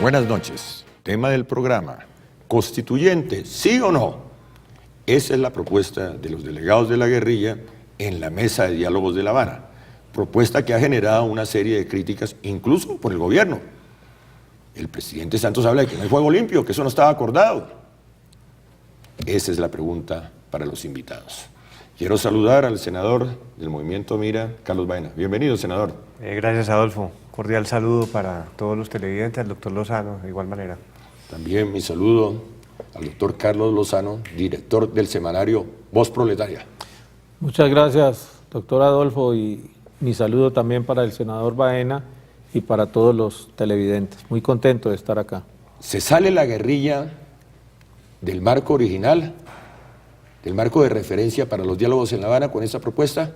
Buenas noches. Tema del programa, ¿constituyente, sí o no? Esa es la propuesta de los delegados de la guerrilla en la mesa de diálogos de La Habana. Propuesta que ha generado una serie de críticas, incluso por el gobierno. El presidente Santos habla de que no hay fuego limpio, que eso no estaba acordado. Esa es la pregunta para los invitados. Quiero saludar al senador del Movimiento Mira, Carlos Baena. Bienvenido, senador. Gracias, Adolfo. Cordial saludo para todos los televidentes, al doctor Lozano, de igual manera. También mi saludo al doctor Carlos Lozano, director del semanario Voz Proletaria. Muchas gracias, doctor Adolfo, y mi saludo también para el senador Baena y para todos los televidentes. Muy contento de estar acá. ¿Se sale la guerrilla del marco original, del marco de referencia para los diálogos en La Habana con esta propuesta?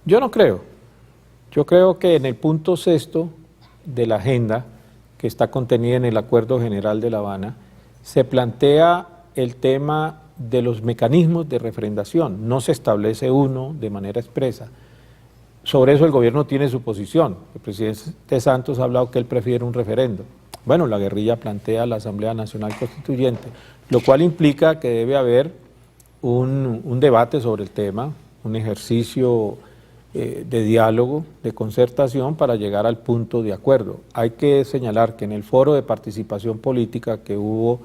Yo no creo. Yo creo que en el punto 6º de la agenda, que está contenida en el Acuerdo General de La Habana, se plantea el tema de los mecanismos de refrendación. No se establece uno de manera expresa. Sobre eso el gobierno tiene su posición. El presidente Santos ha hablado que él prefiere un referendo. Bueno, la guerrilla plantea la Asamblea Nacional Constituyente, lo cual implica que debe haber un debate sobre el tema, un ejercicio de diálogo, de concertación para llegar al punto de acuerdo. Hay que señalar que en el foro de participación política que hubo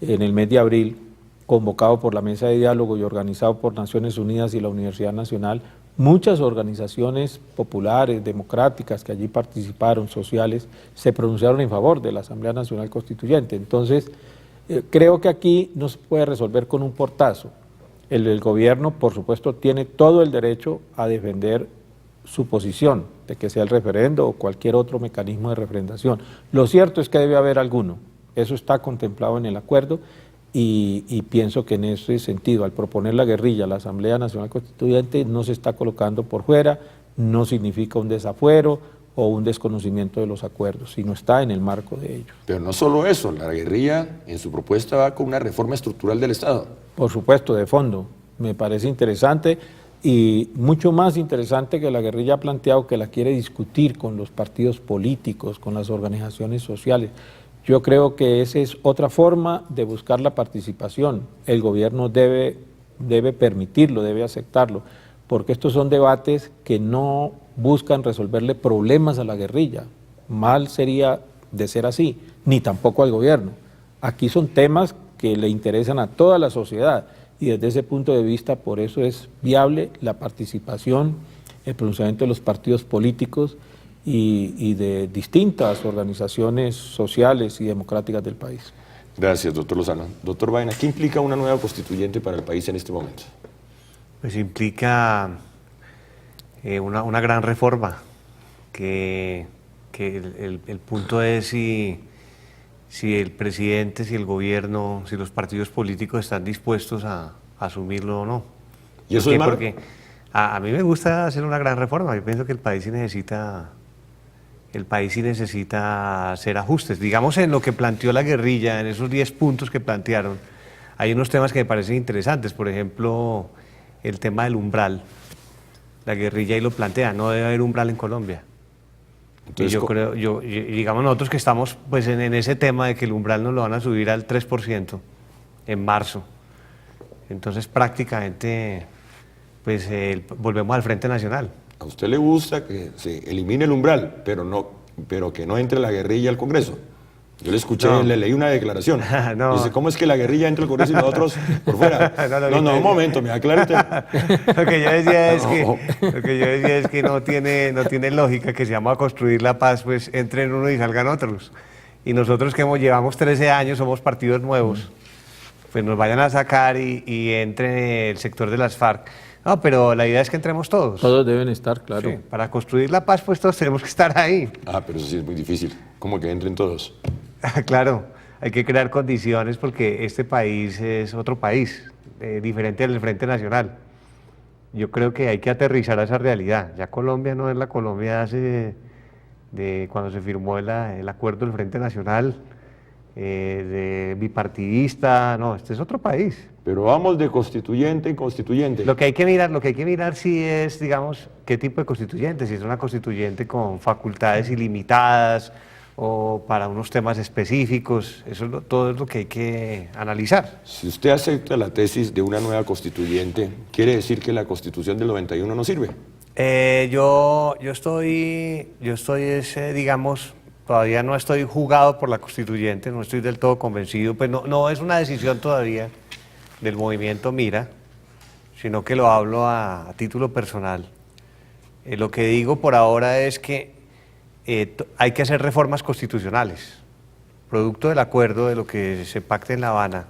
en el mes de abril, convocado por la Mesa de Diálogo y organizado por Naciones Unidas y la Universidad Nacional, muchas organizaciones populares, democráticas que allí participaron, sociales, se pronunciaron en favor de la Asamblea Nacional Constituyente. Entonces, creo que aquí no se puede resolver con un portazo. El gobierno, por supuesto, tiene todo el derecho a defender su posición, de que sea el referendo o cualquier otro mecanismo de refrendación. Lo cierto es que debe haber alguno, eso está contemplado en el acuerdo y pienso que en ese sentido, al proponer la guerrilla, la Asamblea Nacional Constituyente no se está colocando por fuera, no significa un desafuero o un desconocimiento de los acuerdos, sino está en el marco de ellos. Pero no solo eso, la guerrilla en su propuesta va con una reforma estructural del Estado. Por supuesto, de fondo, me parece interesante y mucho más interesante que la guerrilla ha planteado que la quiere discutir con los partidos políticos, con las organizaciones sociales. Yo creo que esa es otra forma de buscar la participación. El gobierno debe permitirlo, debe aceptarlo, porque estos son debates que no buscan resolverle problemas a la guerrilla. Mal sería de ser así, ni tampoco al gobierno. Aquí son temas que le interesan a toda la sociedad y desde ese punto de vista por eso es viable la participación, el pronunciamiento de los partidos políticos y de distintas organizaciones sociales y democráticas del país. Gracias, doctor Lozano. Doctor Baena, ¿qué implica una nueva constituyente para el país en este momento? Pues implica una gran reforma, que el punto es si el presidente, si el gobierno, si los partidos políticos están dispuestos a asumirlo o no. ¿Y eso es malo? Porque a mí me gusta hacer una gran reforma. Yo pienso que el país sí necesita hacer ajustes. Digamos, en lo que planteó la guerrilla, en esos 10 puntos que plantearon, hay unos temas que me parecen interesantes. Por ejemplo, el tema del umbral. La guerrilla ahí lo plantea, no debe haber umbral en Colombia. Entonces, digamos nosotros que estamos pues en ese tema de que el umbral nos lo van a subir al 3% en marzo. Entonces prácticamente pues volvemos al Frente Nacional. ¿A usted le gusta que se elimine el umbral, pero que no entre la guerrilla al Congreso? Yo le escuché, le leí una declaración. No. Dice, ¿cómo es que la guerrilla entra al Congreso y nosotros por fuera? No, un momento, me aclare usted. Lo que yo decía es que no tiene lógica que si vamos a construir la paz, pues entren unos y salgan otros. Y nosotros que llevamos 13 años, somos partidos nuevos, pues nos vayan a sacar y entre el sector de las FARC. No, pero la idea es que entremos todos. Todos deben estar, claro. Sí, para construir la paz, pues todos tenemos que estar ahí. Pero eso sí es muy difícil. ¿Cómo que entren todos? Claro, hay que crear condiciones porque este país es otro país, diferente del Frente Nacional. Yo creo que hay que aterrizar a esa realidad. Ya Colombia no es la Colombia de cuando se firmó el acuerdo del Frente Nacional, de bipartidista, no, este es otro país. Pero vamos de constituyente en constituyente. Lo que hay que mirar sí es, digamos, qué tipo de constituyente, si es una constituyente con facultades ilimitadas o para unos temas específicos. Eso es todo es lo que hay que analizar. Si usted acepta la tesis de una nueva constituyente, ¿quiere decir que la Constitución del 91 no sirve? Yo estoy, digamos, todavía no estoy jugado por la constituyente, no estoy del todo convencido, pues no es una decisión todavía del movimiento Mira, sino que lo hablo a título personal. Lo que digo por ahora es que hay que hacer reformas constitucionales, producto del acuerdo de lo que se pacte en La Habana.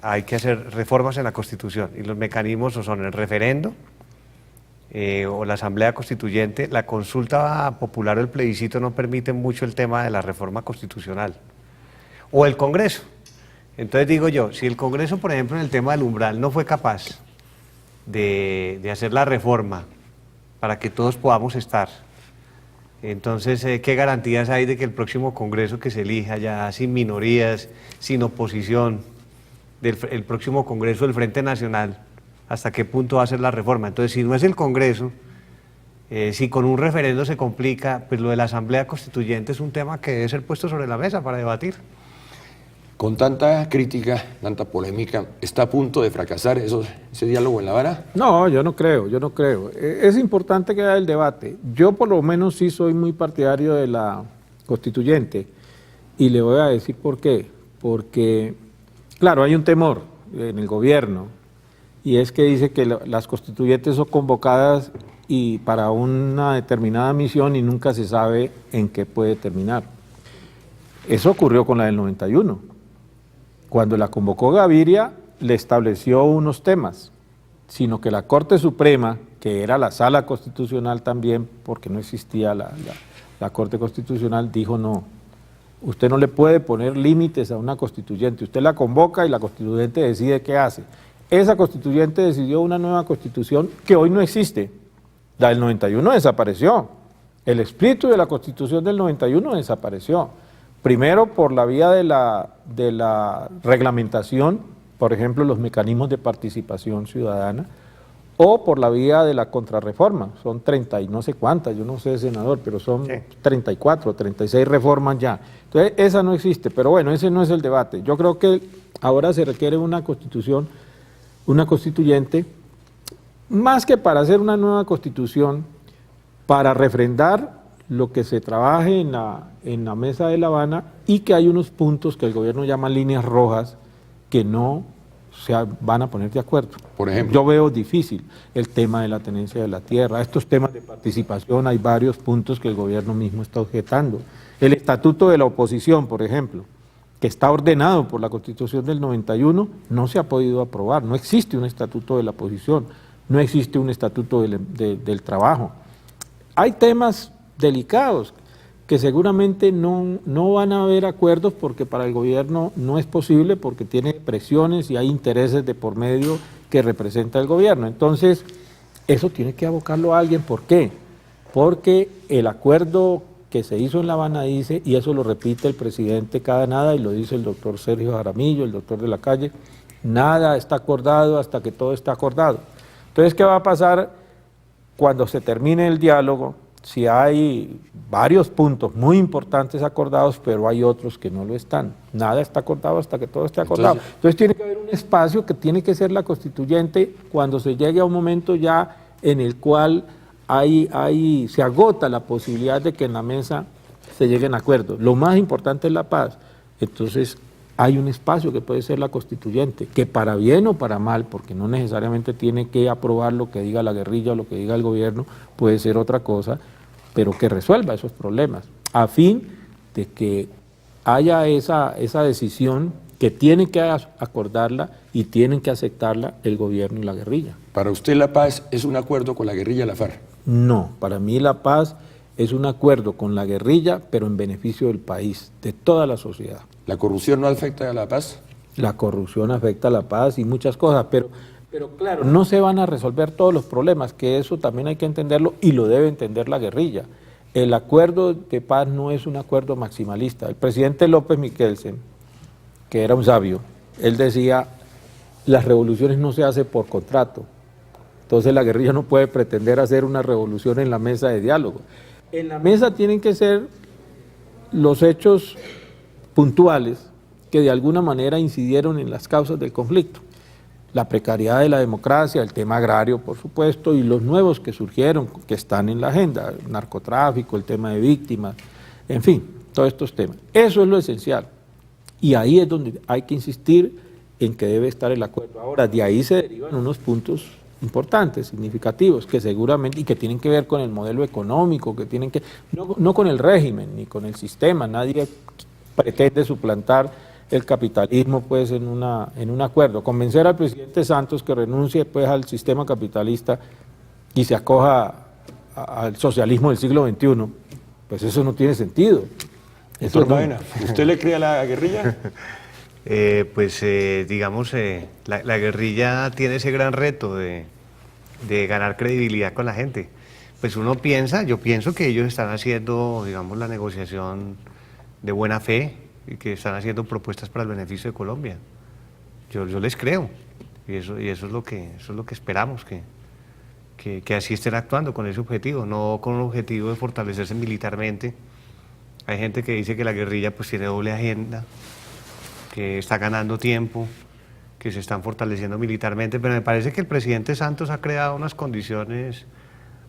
Hay que hacer reformas en la Constitución y los mecanismos son el referendo o la Asamblea Constituyente. La consulta popular o el plebiscito no permiten mucho el tema de la reforma constitucional, o el Congreso. Entonces digo yo, si el Congreso, por ejemplo, en el tema del umbral no fue capaz de hacer la reforma para que todos podamos estar, entonces, ¿qué garantías hay de que el próximo Congreso que se elija ya sin minorías, sin oposición, el próximo Congreso del Frente Nacional, hasta qué punto va a ser la reforma? Entonces, si no es el Congreso, si con un referendo se complica, pues lo de la Asamblea Constituyente es un tema que debe ser puesto sobre la mesa para debatir. Con tanta crítica, tanta polémica, ¿está a punto de fracasar ese diálogo en La Habana? No, yo no creo. Es importante que haya el debate. Yo por lo menos sí soy muy partidario de la constituyente y le voy a decir por qué. Porque, claro, hay un temor en el gobierno y es que dice que las constituyentes son convocadas y para una determinada misión y nunca se sabe en qué puede terminar. Eso ocurrió con la del 91. Cuando la convocó Gaviria, le estableció unos temas, sino que la Corte Suprema, que era la sala constitucional también, porque no existía la Corte Constitucional, dijo no, usted no le puede poner límites a una constituyente, usted la convoca y la constituyente decide qué hace. Esa constituyente decidió una nueva constitución que hoy no existe, la del 91 desapareció, el espíritu de la constitución del 91 desapareció. Primero, por la vía de la reglamentación, por ejemplo, los mecanismos de participación ciudadana, o por la vía de la contrarreforma. Son 30 y no sé cuántas, yo no sé, senador, pero son 34, 36 reformas ya. Entonces, esa no existe, pero bueno, ese no es el debate. Yo creo que ahora se requiere una constitución, una constituyente, más que para hacer una nueva constitución, para refrendar lo que se trabaje en la mesa de La Habana y que hay unos puntos que el gobierno llama líneas rojas que no se van a poner de acuerdo. Por ejemplo, yo veo difícil el tema de la tenencia de la tierra, estos temas de participación, hay varios puntos que el gobierno mismo está objetando. El estatuto de la oposición, por ejemplo, que está ordenado por la Constitución del 91, no se ha podido aprobar, no existe un estatuto de la oposición, no existe un estatuto del trabajo. Hay temas delicados, que seguramente no van a haber acuerdos porque para el gobierno no es posible, porque tiene presiones y hay intereses de por medio que representa el gobierno. Entonces, eso tiene que abocarlo a alguien. ¿Por qué? Porque el acuerdo que se hizo en La Habana dice, y eso lo repite el presidente cada nada, y lo dice el doctor Sergio Jaramillo, el doctor de la Calle, nada está acordado hasta que todo está acordado. Entonces, ¿qué va a pasar cuando se termine el diálogo? Si hay varios puntos muy importantes acordados, pero hay otros que no lo están. Nada está acordado hasta que todo esté acordado. Entonces tiene que haber un espacio que tiene que ser la constituyente cuando se llegue a un momento ya en el cual se agota la posibilidad de que en la mesa se lleguen a acuerdos. Lo más importante es la paz. Entonces hay un espacio que puede ser la constituyente, que para bien o para mal, porque no necesariamente tiene que aprobar lo que diga la guerrilla o lo que diga el gobierno, puede ser otra cosa, pero que resuelva esos problemas, a fin de que haya esa decisión que tienen que acordarla y tienen que aceptarla el gobierno y la guerrilla. ¿Para usted la paz es un acuerdo con la guerrilla y la FARC? No, para mí la paz es un acuerdo con la guerrilla, pero en beneficio del país, de toda la sociedad. ¿La corrupción no afecta a la paz? La corrupción afecta a la paz y muchas cosas, pero claro, no se van a resolver todos los problemas, que eso también hay que entenderlo y lo debe entender la guerrilla. El acuerdo de paz no es un acuerdo maximalista. El presidente López Michelsen, que era un sabio, él decía, las revoluciones no se hacen por contrato. Entonces la guerrilla no puede pretender hacer una revolución en la mesa de diálogo. En la mesa tienen que ser los hechos puntuales que de alguna manera incidieron en las causas del conflicto. La precariedad de la democracia, el tema agrario, por supuesto, y los nuevos que surgieron, que están en la agenda, el narcotráfico, el tema de víctimas, en fin, todos estos temas. Eso es lo esencial. Y ahí es donde hay que insistir en que debe estar el acuerdo. Ahora, de ahí se derivan unos puntos importantes, significativos, que seguramente, y que tienen que ver con el modelo económico, que tienen que, no con el régimen, ni con el sistema, nadie pretende suplantar el capitalismo pues en un acuerdo. Convencer al presidente Santos que renuncie pues al sistema capitalista y se acoja al socialismo del siglo XXI, pues eso no tiene sentido. Doctor Baena, ¿usted le cree a la guerrilla? Digamos, la guerrilla tiene ese gran reto de ganar credibilidad con la gente. Pues yo pienso que ellos están haciendo, digamos, la negociación de buena fe y que están haciendo propuestas para el beneficio de Colombia. Yo les creo y eso es lo que esperamos, que así estén actuando con ese objetivo, no con el objetivo de fortalecerse militarmente. Hay gente que dice que la guerrilla pues tiene doble agenda, que está ganando tiempo, que se están fortaleciendo militarmente, pero me parece que el presidente Santos ha creado unas condiciones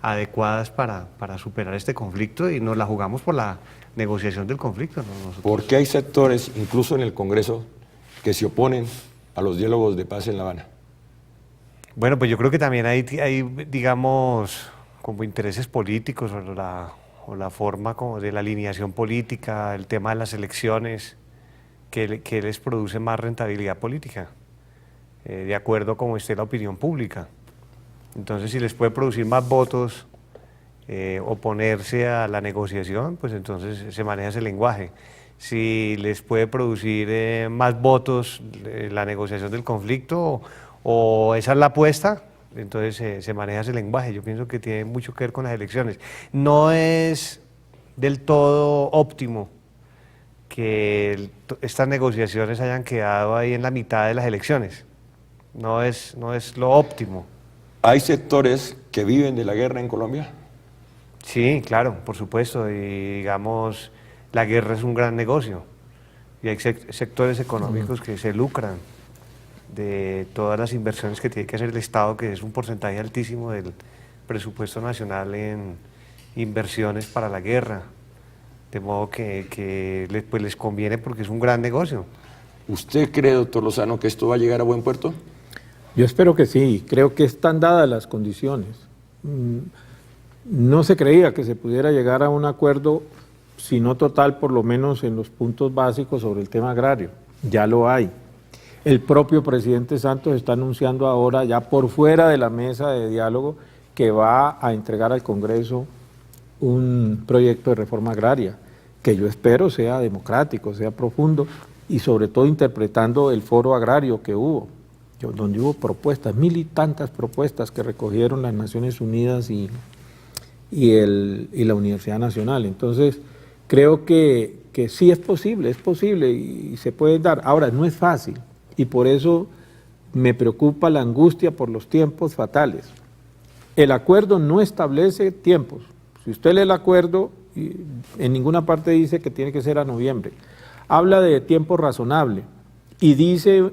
adecuadas para superar este conflicto y nos la jugamos por la negociación del conflicto, ¿no? Porque hay sectores, incluso en el Congreso, que se oponen a los diálogos de paz en La Habana. Bueno, pues yo creo que también hay digamos, como intereses políticos o la forma como de la alineación política, el tema de las elecciones, que les produce más rentabilidad política, de acuerdo a cómo esté la opinión pública. Entonces, si les puede producir más votos oponerse a la negociación, pues entonces se maneja ese lenguaje. Si les puede producir más votos la negociación del conflicto o esa es la apuesta, entonces se maneja ese lenguaje. Yo pienso que tiene mucho que ver con las elecciones. No es del todo óptimo que estas negociaciones hayan quedado ahí en la mitad de las elecciones. No es lo óptimo. ¿Hay sectores que viven de la guerra en Colombia? Sí, claro, por supuesto, y digamos, la guerra es un gran negocio y hay sectores económicos que se lucran de todas las inversiones que tiene que hacer el Estado, que es un porcentaje altísimo del presupuesto nacional en inversiones para la guerra, de modo que les conviene porque es un gran negocio. ¿Usted cree, doctor Lozano, que esto va a llegar a buen puerto? Yo espero que sí, creo que están dadas las condiciones. No se creía que se pudiera llegar a un acuerdo, si no total, por lo menos en los puntos básicos sobre el tema agrario. Ya lo hay. El propio presidente Santos está anunciando ahora, ya por fuera de la mesa de diálogo, que va a entregar al Congreso un proyecto de reforma agraria, que yo espero sea democrático, sea profundo, y sobre todo interpretando el foro agrario que hubo, donde hubo propuestas, mil y tantas propuestas que recogieron las Naciones Unidas y la Universidad Nacional. Entonces, creo que sí es posible y se puede dar. Ahora, no es fácil, y por eso me preocupa la angustia por los tiempos fatales. El acuerdo no establece tiempos. Si usted lee el acuerdo, en ninguna parte dice que tiene que ser a noviembre. Habla de tiempo razonable y dice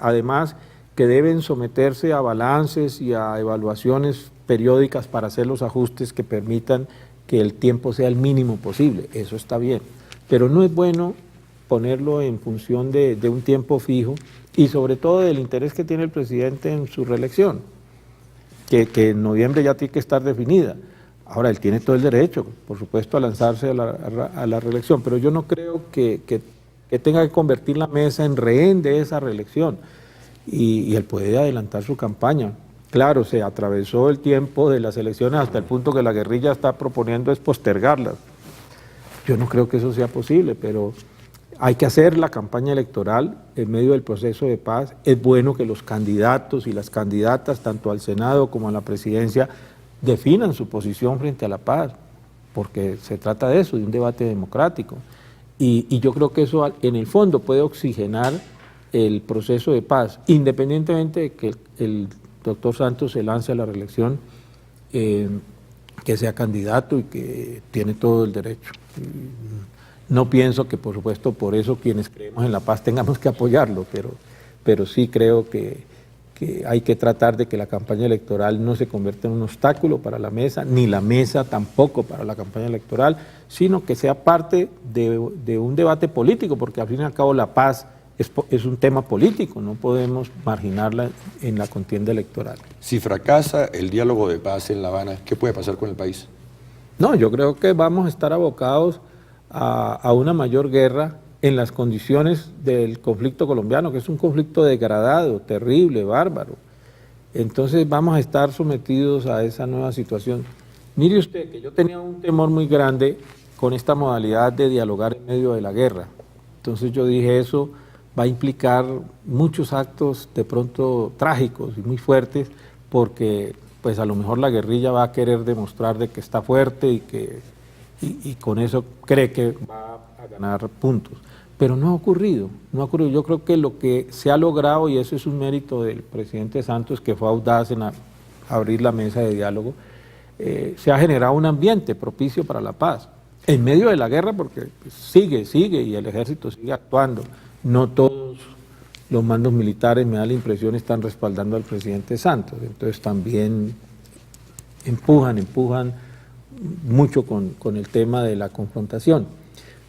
además que deben someterse a balances y a evaluaciones periódicas para hacer los ajustes que permitan que el tiempo sea el mínimo posible. Eso está bien, pero no es bueno ponerlo en función de un tiempo fijo y sobre todo del interés que tiene el presidente en su reelección, que en noviembre ya tiene que estar definida. Ahora, él tiene todo el derecho, por supuesto, a lanzarse a la reelección, pero yo no creo que tenga que convertir la mesa en rehén de esa reelección y él puede adelantar su campaña. Claro, se atravesó el tiempo de las elecciones hasta el punto que la guerrilla está proponiendo es postergarlas. Yo no creo que eso sea posible, pero hay que hacer la campaña electoral en medio del proceso de paz. Es bueno que los candidatos y las candidatas, tanto al Senado como a la presidencia, definan su posición frente a la paz, porque se trata de eso, de un debate democrático. Y yo creo que eso en el fondo puede oxigenar el proceso de paz, independientemente de que el doctor Santos se lance a la reelección, que sea candidato y que tiene todo el derecho. No pienso que, por supuesto, por eso quienes creemos en la paz tengamos que apoyarlo, pero sí creo que hay que tratar de que la campaña electoral no se convierta en un obstáculo para la mesa, ni la mesa tampoco para la campaña electoral, sino que sea parte de un debate político, porque al fin y al cabo la paz es un tema político, no podemos marginarla en la contienda electoral. Si fracasa el diálogo de paz en La Habana, ¿qué puede pasar con el país? No, yo creo que vamos a estar abocados a una mayor guerra en las condiciones del conflicto colombiano, que es un conflicto degradado, terrible, bárbaro. Entonces vamos a estar sometidos a esa nueva situación. Mire usted que yo tenía un temor muy grande con esta modalidad de dialogar en medio de la guerra. Entonces yo dije, eso va a implicar muchos actos de pronto trágicos y muy fuertes, porque pues a lo mejor la guerrilla va a querer demostrar de que está fuerte y con eso cree que va a ganar puntos. Pero no ha ocurrido, no ha ocurrido. Yo creo que lo que se ha logrado, y eso es un mérito del presidente Santos, que fue audaz en abrir la mesa de diálogo, se ha generado un ambiente propicio para la paz. En medio de la guerra, porque sigue y el ejército sigue actuando. No todos los mandos militares, me da la impresión, están respaldando al presidente Santos. Entonces también empujan mucho con el tema de la confrontación.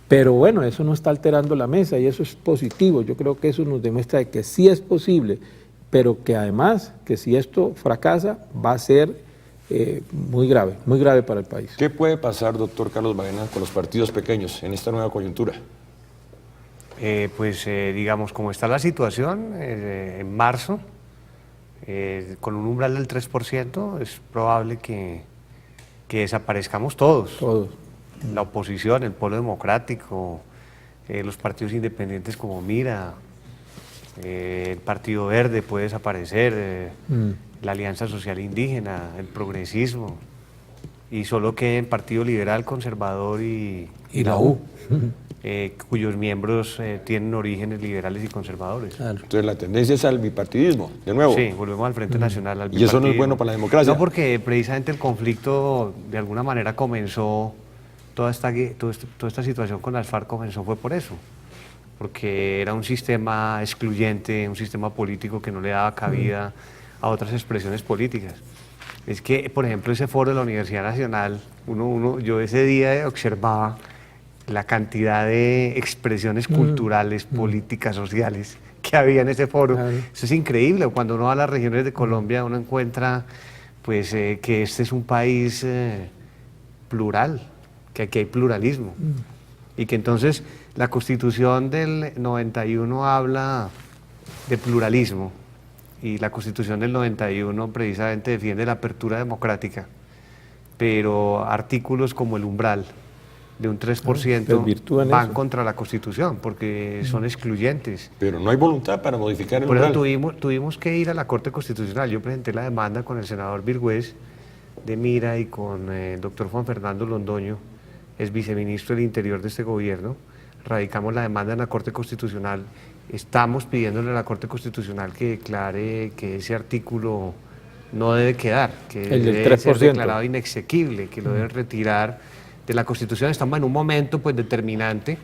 Pero bueno, eso no está alterando la mesa y eso es positivo. Yo creo que eso nos demuestra que sí es posible, pero que además, que si esto fracasa, va a ser muy grave para el país. ¿Qué puede pasar, doctor Carlos Baena, con los partidos pequeños en esta nueva coyuntura? Digamos, como está la situación, en marzo, con un umbral del 3%, es probable que desaparezcamos todos. Todos. La oposición, el Polo Democrático, los partidos independientes como Mira, el Partido Verde puede desaparecer, la Alianza Social Indígena, el progresismo, y solo queda el Partido Liberal, Conservador y la U, cuyos miembros tienen orígenes liberales y conservadores. Claro. Entonces la tendencia es al bipartidismo, de nuevo. Sí, volvemos al Frente Nacional, al ¿Y eso no es bipartidismo. bueno para la democracia? No, porque precisamente el conflicto de alguna manera comenzó, toda esta situación con las FARC comenzó fue por eso, porque era un sistema excluyente, un sistema político que no le daba cabida a otras expresiones políticas. Es que, por ejemplo, ese foro de la Universidad Nacional, yo ese día observaba la cantidad de expresiones culturales, políticas, sociales que había en ese foro. Claro. Eso es increíble. Cuando uno va a las regiones de Colombia, uno encuentra pues, que este es un país plural, que aquí hay pluralismo. Y que entonces la Constitución del 91 habla de pluralismo y la Constitución del 91 precisamente defiende la apertura democrática, pero artículos como el umbral de un 3% van contra la Constitución porque son excluyentes. Pero no hay voluntad para modificar el Por eso umbral. tuvimos que ir a la Corte Constitucional. Yo presenté la demanda con el senador Virgüez de Mira y con el doctor Juan Fernando Londoño, es viceministro del Interior de este gobierno. Radicamos la demanda en la Corte Constitucional. Estamos pidiéndole a la Corte Constitucional que declare que ese artículo no debe quedar, que debe ser declarado inexequible, que lo deben retirar de la Constitución. Estamos en un momento pues, determinante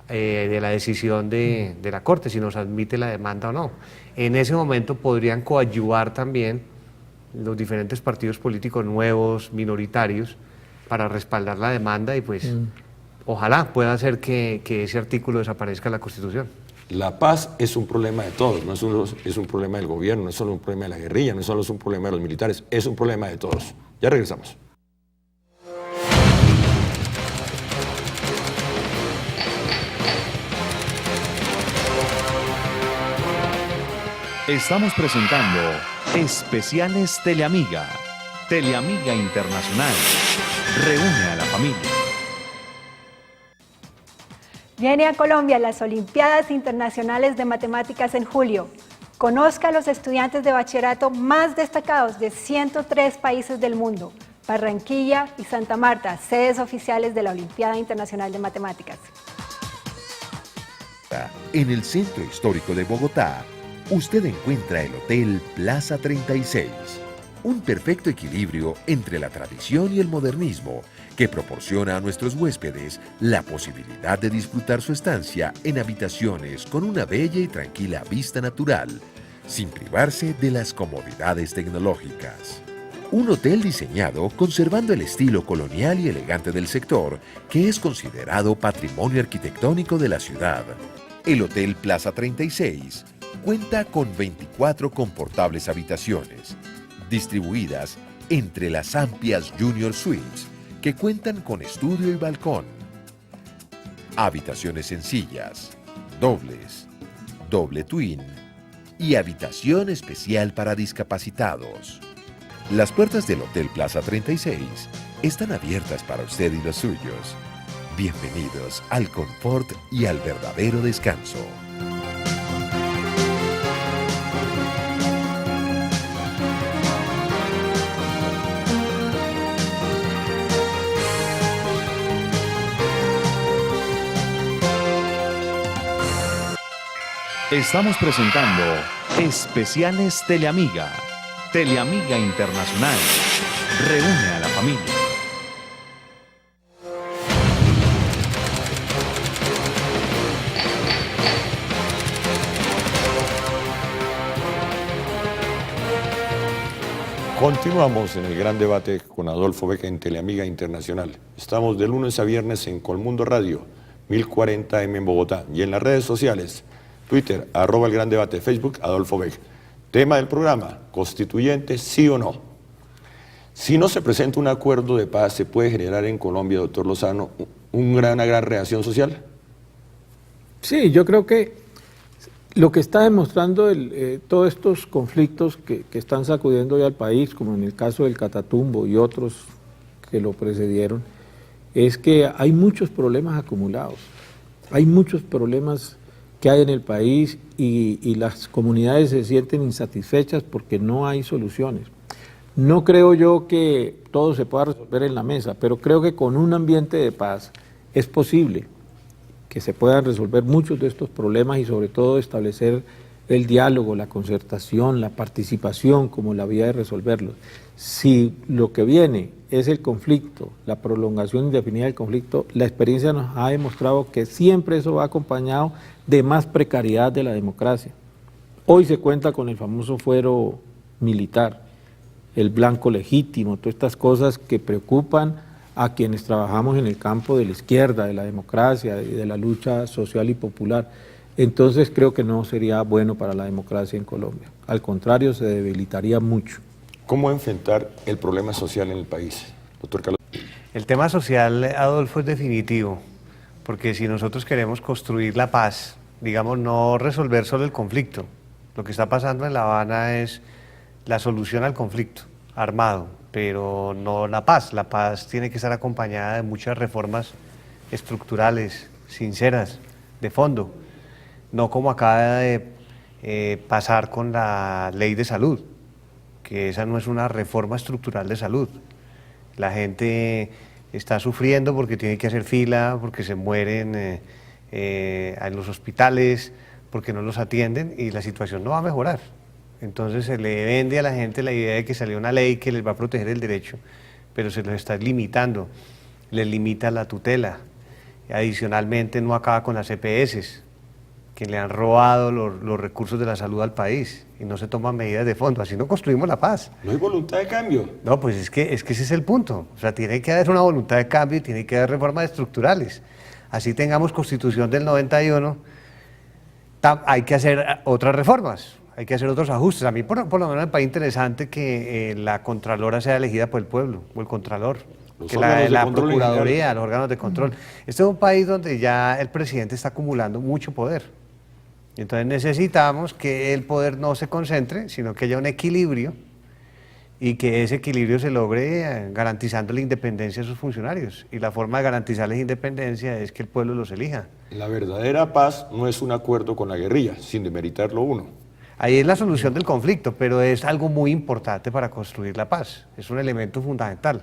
de la decisión de la Corte, si nos admite la demanda o no. En ese momento podrían coadyuvar también los diferentes partidos políticos nuevos, minoritarios, para respaldar la demanda y pues ojalá pueda hacer que ese artículo desaparezca de la Constitución. La paz es un problema de todos, no es un problema del gobierno, no es solo un problema de la guerrilla, no es solo un problema de los militares, es un problema de todos. Ya regresamos. Estamos presentando Especiales Teleamiga. Teleamiga Internacional. Reúne a la familia. Viene a Colombia las Olimpiadas Internacionales de Matemáticas en julio. Conozca a los estudiantes de bachillerato más destacados de 103 países del mundo. Barranquilla y Santa Marta, sedes oficiales de la Olimpiada Internacional de Matemáticas. En el centro histórico de Bogotá, usted encuentra el Hotel Plaza 36, Un perfecto equilibrio entre la tradición y el modernismo que proporciona a nuestros huéspedes la posibilidad de disfrutar su estancia en habitaciones con una bella y tranquila vista natural, sin privarse de las comodidades tecnológicas. Un hotel diseñado conservando el estilo colonial y elegante del sector, que es considerado patrimonio arquitectónico de la ciudad. El Hotel Plaza 36 cuenta con 24 confortables habitaciones, distribuidas entre las amplias Junior Suites, que cuentan con estudio y balcón. Habitaciones sencillas, dobles, doble twin y habitación especial para discapacitados. Las puertas del Hotel Plaza 36 están abiertas para usted y los suyos. Bienvenidos al confort y al verdadero descanso. Estamos presentando Especiales Teleamiga. Teleamiga Internacional. Reúne a la familia. Continuamos en el gran debate con Adolfo Beck en Teleamiga Internacional. Estamos de lunes a viernes en Colmundo Radio, 1040M en Bogotá, y en las redes sociales, Twitter, @el gran debate, Facebook, Adolfo Beck. Tema del programa, constituyente, sí o no. Si no se presenta un acuerdo de paz, ¿se puede generar en Colombia, doctor Lozano, una gran reacción social? Sí, yo creo que lo que está demostrando todos estos conflictos que están sacudiendo ya al país, como en el caso del Catatumbo y otros que lo precedieron, es que hay muchos problemas acumulados, hay muchos problemas que hay en el país y las comunidades se sienten insatisfechas porque no hay soluciones. No creo yo que todo se pueda resolver en la mesa, pero creo que con un ambiente de paz es posible que se puedan resolver muchos de estos problemas y sobre todo establecer el diálogo, la concertación, la participación como la vía de resolverlos. Si lo que viene es el conflicto, la prolongación indefinida del conflicto, la experiencia nos ha demostrado que siempre eso va acompañado de más precariedad de la democracia. Hoy se cuenta con el famoso fuero militar, el blanco legítimo, todas estas cosas que preocupan a quienes trabajamos en el campo de la izquierda, de la democracia y de la lucha social y popular. Entonces creo que no sería bueno para la democracia en Colombia. Al contrario, se debilitaría mucho. ¿Cómo enfrentar el problema social en el país, doctor Carlos? El tema social, Adolfo, es definitivo, porque si nosotros queremos construir la paz, digamos, no resolver solo el conflicto, lo que está pasando en La Habana es la solución al conflicto armado, pero no la paz. La paz tiene que estar acompañada de muchas reformas estructurales, sinceras, de fondo, no como acaba de pasar con la ley de salud, que esa no es una reforma estructural de salud. La gente está sufriendo porque tiene que hacer fila, porque se mueren en los hospitales, porque no los atienden y la situación no va a mejorar. Entonces se le vende a la gente la idea de que salió una ley que les va a proteger el derecho, pero se los está limitando, les limita la tutela. Adicionalmente no acaba con las EPS, que le han robado los recursos de la salud al país y no se toman medidas de fondo. Así no construimos la paz. ¿No hay voluntad de cambio? No, pues es que ese es el punto. O sea, tiene que haber una voluntad de cambio y tiene que haber reformas estructurales. Así tengamos Constitución del 91, hay que hacer otras reformas, hay que hacer otros ajustes. A mí por lo menos me parece interesante que la Contralora sea elegida por el pueblo, o el Contralor, que la Procuraduría, los órganos de control. Este es un país donde ya el presidente está acumulando mucho poder. Entonces necesitamos que el poder no se concentre, sino que haya un equilibrio y que ese equilibrio se logre garantizando la independencia de sus funcionarios. Y la forma de garantizarles independencia es que el pueblo los elija. La verdadera paz no es un acuerdo con la guerrilla, sin demeritarlo uno. Ahí es la solución del conflicto, pero es algo muy importante para construir la paz. Es un elemento fundamental.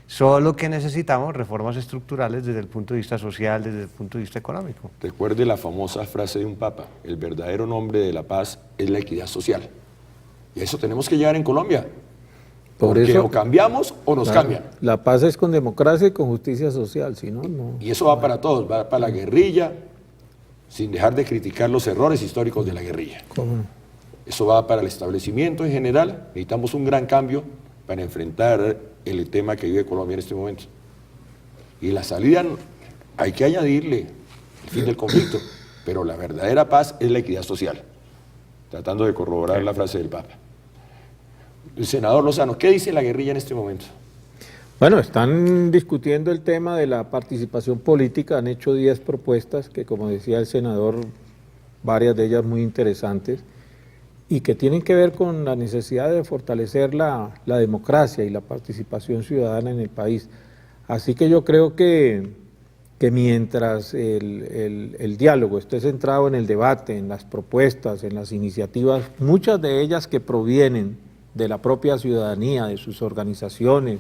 Solo que necesitamos reformas estructurales desde el punto de vista social, desde el punto de vista económico. Recuerde la famosa frase de un papa: el verdadero nombre de la paz es la equidad social. Y a eso tenemos que llegar en Colombia. Por Porque eso, o cambiamos o nos claro, cambian. la paz es con democracia y con justicia social, si no, no. Y eso va para todos, va para la guerrilla, sin dejar de criticar los errores históricos de la guerrilla. ¿Cómo no? Eso va para el establecimiento en general. Necesitamos un gran cambio para enfrentar el tema que vive Colombia en este momento. Y la salida, hay que añadirle el fin del conflicto, pero la verdadera paz es la equidad social, tratando de corroborar la frase del Papa. El senador Lozano, ¿qué dice la guerrilla en este momento? Bueno, están discutiendo el tema de la participación política, han hecho 10 propuestas que, como decía el senador, varias de ellas muy interesantes, y que tienen que ver con la necesidad de fortalecer la democracia y la participación ciudadana en el país. Así que yo creo que mientras el diálogo esté centrado en el debate, en las propuestas, en las iniciativas, muchas de ellas que provienen de la propia ciudadanía, de sus organizaciones,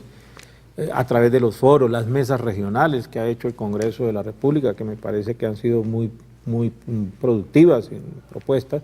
a través de los foros, las mesas regionales que ha hecho el Congreso de la República, que me parece que han sido muy productivas en propuestas,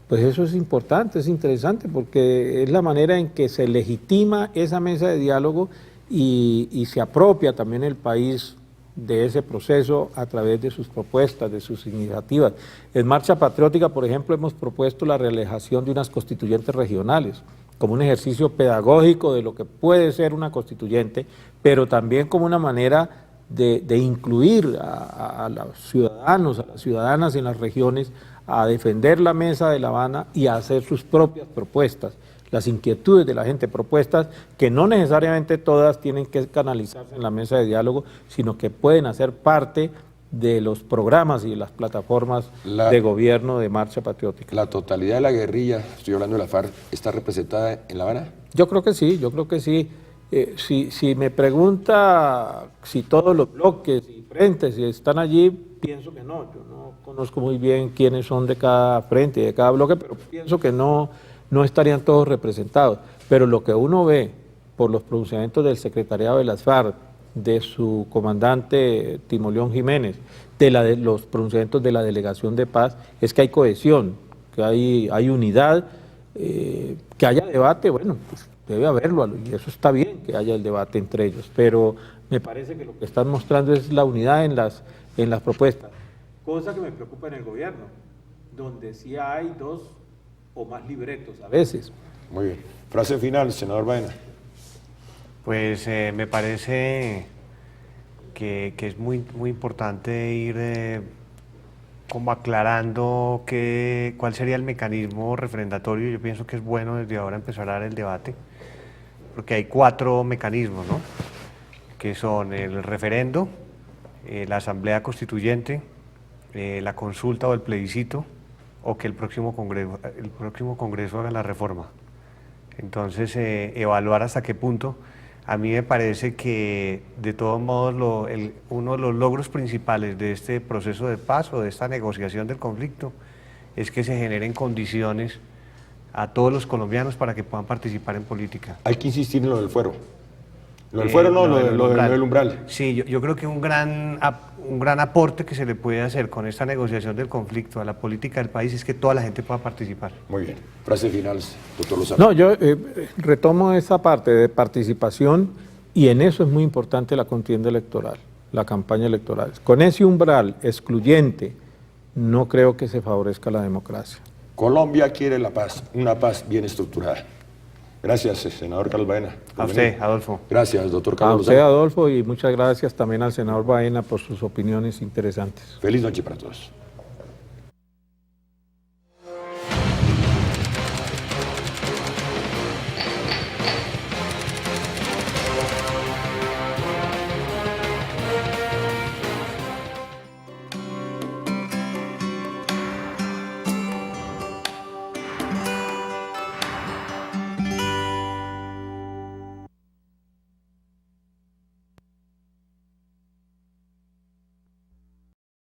pues eso es importante, es interesante, porque es la manera en que se legitima esa mesa de diálogo y se apropia también el país de ese proceso a través de sus propuestas, de sus iniciativas. En Marcha Patriótica, por ejemplo, hemos propuesto la realización de unas constituyentes regionales, como un ejercicio pedagógico de lo que puede ser una constituyente, pero también como una manera de incluir a los ciudadanos, a las ciudadanas en las regiones, a defender la mesa de La Habana y a hacer sus propias propuestas, las inquietudes de la gente, propuestas que no necesariamente todas tienen que canalizarse en la mesa de diálogo, sino que pueden hacer parte de los programas y de las plataformas de gobierno de Marcha Patriótica. ¿La totalidad de la guerrilla, estoy hablando de la FARC, está representada en La Habana? Yo creo que sí, yo creo que sí. Si me pregunta si todos los bloques y frentes están allí, pienso que no. Yo no conozco muy bien quiénes son de cada frente y de cada bloque, pero pienso que no estarían todos representados. Pero lo que uno ve por los pronunciamientos del secretariado de las FARC, de su comandante Timoleón Jiménez, de los pronunciamientos de la Delegación de Paz, es que hay cohesión, que hay unidad, que haya debate, bueno, pues debe haberlo, y eso está bien que haya el debate entre ellos, pero me parece que lo que están mostrando es la unidad en las propuestas, cosa que me preocupa en el gobierno, donde sí hay 2 o más libretos a veces. Muy bien. Frase final, senador Baena. Pues me parece que es muy importante ir como aclarando cuál sería el mecanismo referendatorio. Yo pienso que es bueno desde ahora empezar a dar el debate, porque hay 4 mecanismos, ¿no? Que son el referendo, la asamblea constituyente, la consulta o el plebiscito, o que el próximo Congreso haga la reforma. Entonces, evaluar hasta qué punto. A mí me parece que, de todos modos, uno de los logros principales de este proceso de paz o de esta negociación del conflicto es que se generen condiciones a todos los colombianos para que puedan participar en política. Hay que insistir en lo del fuero. Lo del fuero no, lo del umbral. Sí, yo creo que un gran aporte que se le puede hacer con esta negociación del conflicto a la política del país es que toda la gente pueda participar. Muy bien. Frase final, doctor Lozano. No, yo retomo esa parte de participación, y en eso es muy importante la contienda electoral, la campaña electoral. Con ese umbral excluyente no creo que se favorezca la democracia. Colombia quiere la paz, una paz bien estructurada. Gracias, senador Carlos Baena. A usted, Adolfo. Gracias, doctor A Carlos usted, Lozano. Adolfo, y muchas gracias también al senador Baena por sus opiniones interesantes. Feliz noche para todos.